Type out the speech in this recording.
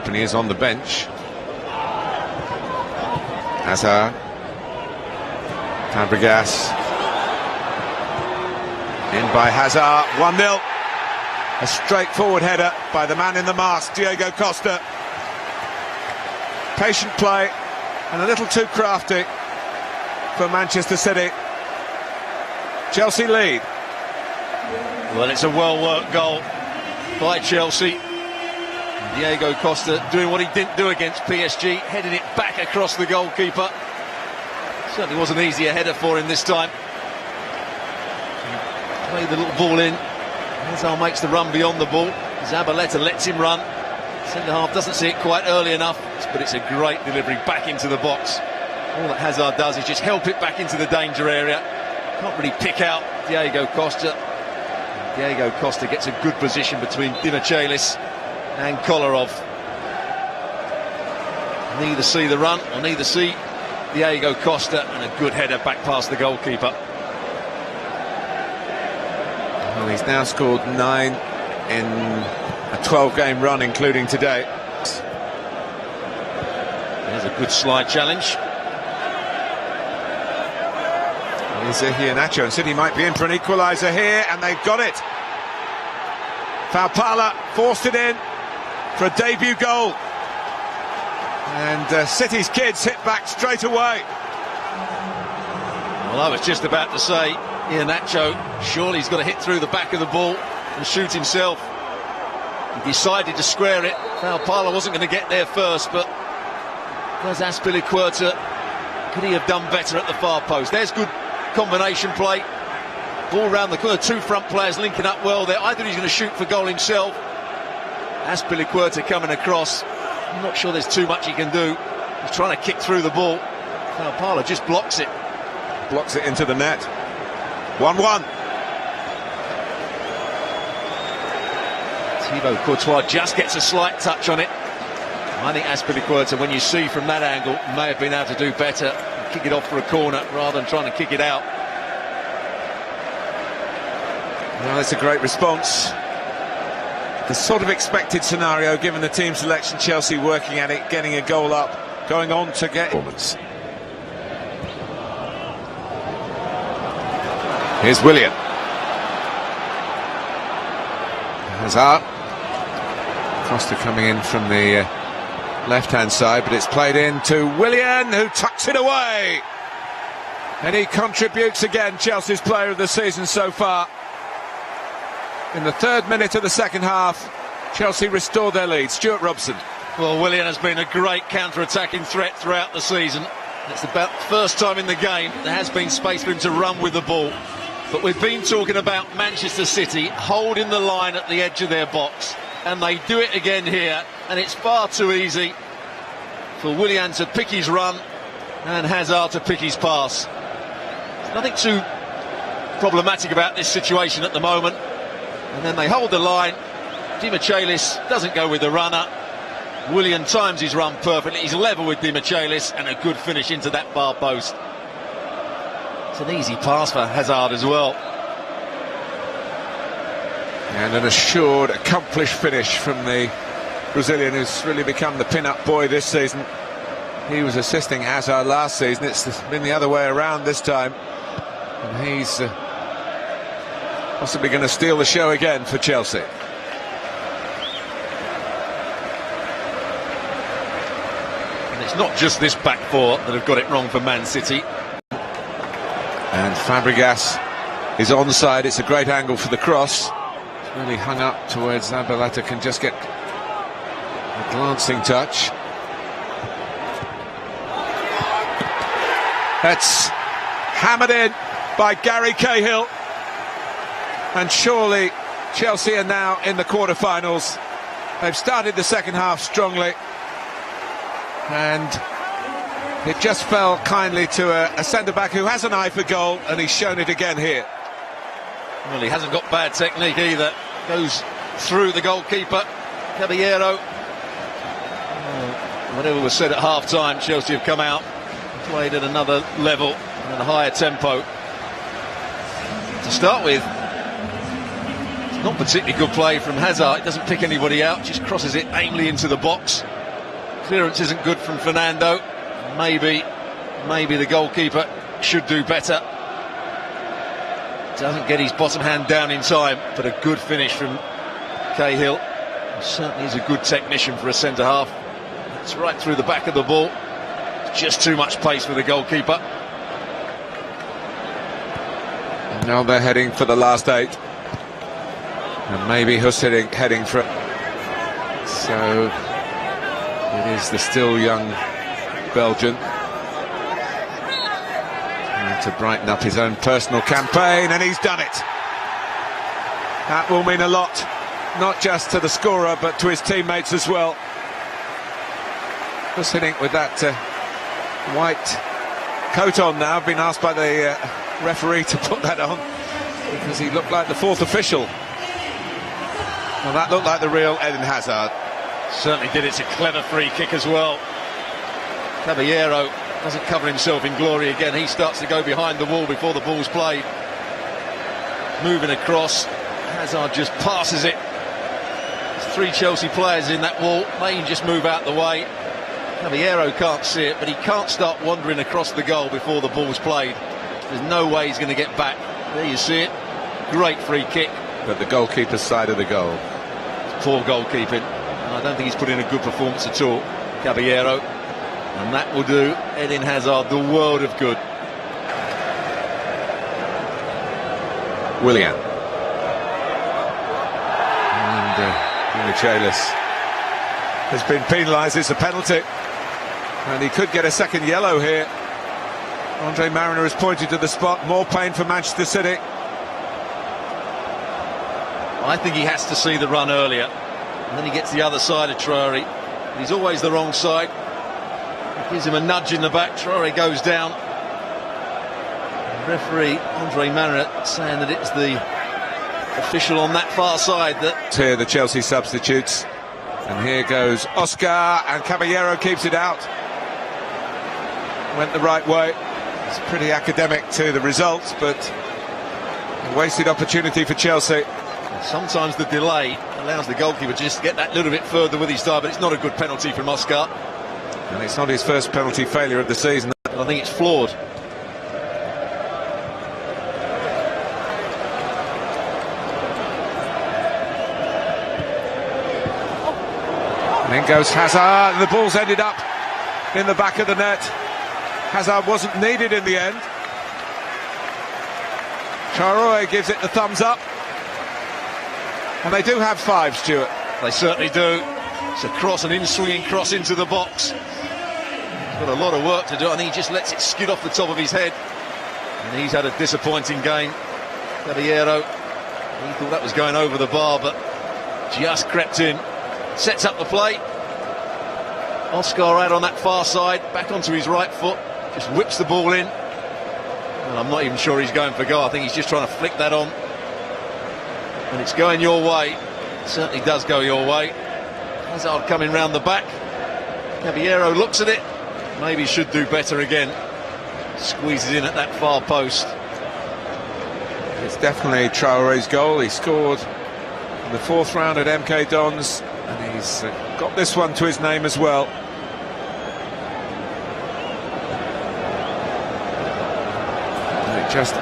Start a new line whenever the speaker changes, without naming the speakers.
Kompany is on the bench. Hazard, Fabregas, in by Hazard, 1-0. A straightforward header by the man in the mask, Diego Costa. Patient play and a little too crafty for Manchester City. Chelsea lead.
Well, it's a well-worked goal by Chelsea. Diego Costa doing what he didn't do against PSG, heading it back across the goalkeeper. Certainly wasn't easy a header for him this time. Played the little ball in. Hazard makes the run beyond the ball. Zabaleta lets him run. Centre half doesn't see it quite early enough, but it's a great delivery back into the box. All that Hazard does is just help it back into the danger area. Can't really pick out Diego Costa. Diego Costa gets a good position between Dimichelis and Kolarov. Neither see the run or neither see Diego Costa, and a good header back past the goalkeeper.
Well, he's now scored 9 in a 12-game run, including today.
There's a good slide challenge.
Here's Iheanacho, and City might be in for an equaliser here, and they've got it. Faupala forced it in for a debut goal. And City's kids hit back straight away.
Well, I was just about to say, Iheanacho, surely he's got to hit through the back of the ball and shoot himself. He decided to square it. Faupala wasn't going to get there first, but there's Azpilicueta. Could he have done better at the far post? There's good combination play. Ball round the corner, two front players linking up well there. Either he's going to shoot for goal himself. Azpilicueta coming across. I'm not sure there's too much he can do. He's trying to kick through the ball. Faupala just blocks it.
Blocks it into the net. 1-1.
Thibaut Courtois just gets a slight touch on it. I think Azpilicueta, when you see from that angle, may have been able to do better. Kick it off for a corner rather than trying to kick it out.
Well, it's a great response. The sort of expected scenario, given the team selection. Chelsea working at it, getting a goal up, going on to get performance. Here's Willian. Hazard. Costa coming in from the left-hand side, but it's played in to Willian, who tucks it away. And he contributes again, Chelsea's player of the season so far. In the 3rd minute of the second half, Chelsea restore their lead. Stuart Robson.
Well, Willian has been a great counter-attacking threat throughout the season. It's about the first time in the game there has been space for him to run with the ball. But we've been talking about Manchester City holding the line at the edge of their box, and they do it again here, and it's far too easy for Willian to pick his run and Hazard to pick his pass. There's nothing too problematic about this situation at the moment. And then they hold the line. Dimichelis doesn't go with the runner. Willian times his run perfectly. He's level with Dimichelis, and a good finish into that far post. It's an easy pass for Hazard as well.
And an assured, accomplished finish from the Brazilian, who's really become the pin-up boy this season. He was assisting Hazard last season. It's been the other way around this time. And he's possibly going to steal the show again for Chelsea.
And it's not just this back four that have got it wrong for Man City.
And Fabregas is onside. It's a great angle for the cross. It's really hung up to where Zabaleta can just get a glancing touch. That's hammered in by Gary Cahill. And surely Chelsea are now in the quarter-finals. They've started the second half strongly, and it just fell kindly to a centre-back who has an eye for goal, and he's shown it again here.
Well, he hasn't got bad technique either. Goes through the goalkeeper, Caballero. Whatever was said at half-time, Chelsea have come out, played at another level and a higher tempo. To start with, Not particularly good play from Hazard. It doesn't pick anybody out, just crosses it aimlessly into the box. Clearance isn't good from Fernando. Maybe the goalkeeper should do better. Doesn't get his bottom hand down in time, but a good finish from Cahill. Certainly is a good technician for a centre-half. It's right through the back of the ball. Just too much pace for the goalkeeper.
Now they're heading for the last 8. And maybe Hussein heading for it. So it is the still young Belgian trying to brighten up his own personal campaign, and he's done it. That will mean a lot, not just to the scorer but to his teammates as well. Hussein with that white coat on now, been asked by the referee to put that on because he looked like the 4th official. Well, that looked like the real Eden Hazard.
Certainly did. It's a clever free kick as well. Caballero doesn't cover himself in glory again. He starts to go behind the wall before the ball's played. Moving across, Hazard just passes it. There's 3 Chelsea players in that wall. They can just move out the way. Caballero can't see it, but he can't start wandering across the goal before the ball's played. There's no way he's going to get back. There you see it. Great free kick.
But the goalkeeper's side of the goal.
Poor goalkeeping. I don't think he's put in a good performance at all, Caballero. And that will do Eden Hazard the world of good.
Willian. And Michaelis has been penalised. It's a penalty. And he could get a second yellow here. Andre Mariner has pointed to the spot. More pain for Manchester City.
I think he has to see the run earlier. And then he gets the other side of Traore. He's always the wrong side. It gives him a nudge in the back. Traore goes down. The referee, Andre Mariner, saying that it's the official on that far side that...
Here the Chelsea substitutes. And here goes Oscar, and Caballero keeps it out. Went the right way. It's pretty academic to the results, but a wasted opportunity for Chelsea.
Sometimes the delay allows the goalkeeper to just get that little bit further with his side, but it's not a good penalty from Oscar.
And it's not his first penalty failure of the season.
But I think it's flawed.
And then goes Hazard, and the ball's ended up in the back of the net. Hazard wasn't needed in the end. Traore gives it the thumbs up. And they do have 5, Stuart.
They certainly do. It's a cross, an in-swinging cross into the box. He's got a lot of work to do. I think he just lets it skid off the top of his head. And he's had a disappointing game. Caballero, he thought that was going over the bar, but just crept in. Sets up the play. Oscar out on that far side, back onto his right foot. Just whips the ball in. And I'm not even sure he's going for goal. I think he's just trying to flick that on. And it's going your way. It certainly does go your way. Hazard coming round the back. Caballero looks at it. Maybe should do better again. Squeezes in at that far post.
It's definitely Traore's goal. He scored in the 4th round at MK Dons, and he's got this one to his name as well. And it just